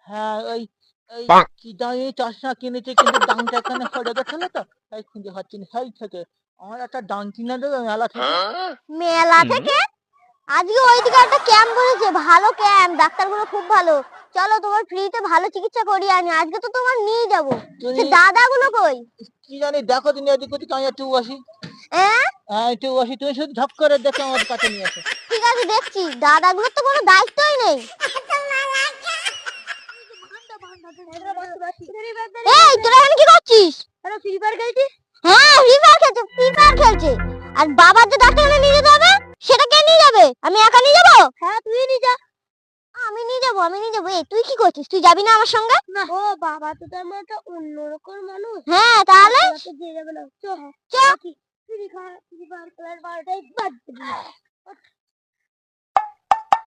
হ্যাঁ, ওই কি দামি চশমা কিনেছি কিন্তু দামটা এখানে পড়ে গেছিল তো তাই খুঁজে পাচ্ছি না সেই থেকে। আমার একটা দাম কিনে দেবে মেলা থেকে? মেলা থেকে? আজকে ওইদিকে একটা ক্যাম্প বসেছে, ভালো ক্যাম্প, ডাক্তারগুলো খুব ভালো। চলো তোমার ফ্রিতে ভালো চিকিৎসা করিয়ে আনি। আজকে তো তোমার নিয়ে যাবো। তুমি সে দাদাগুলো কই? কি জানি দেখো তুমি এদিক ওদিক আমি একটু বসি। হ্যাঁ, হ্যাঁ একটু বসি, তুমি শুধু ঝপ করে দেখে আমার কাছে নিয়ে আসো। ঠিক আছে দেখছি। দাদাগুলোর তো কোনো দায়িত্বই নেই। এই তোরা এখানে কি করছিস? আরে ফ্রি ফায়ার খেলছিস? হ্যাঁ ফ্রি ফায়ার খেলছে, ফ্রি ফায়ার খেলছে। আর বাবার যে ডাক্তারখানে নিয়ে যেতে হবে সেটা কে নিয়ে যাবে? আমি একা নিয়ে যাবো? হ্যাঁ তুই নিয়ে যা। আমি নিয়ে যাবো, আমি নিয়ে যাবো। এই তুই কি করছিস? তুই যাবি না আমার সঙ্গে? না। ও বাবা তো তার মানে একটা অন্যরকম মানুষ। হ্যাঁ তাহলে তো যে যাবে না। চ চ। ফ্রি ফায়ার খেলার 12টাই বাদ দিবি।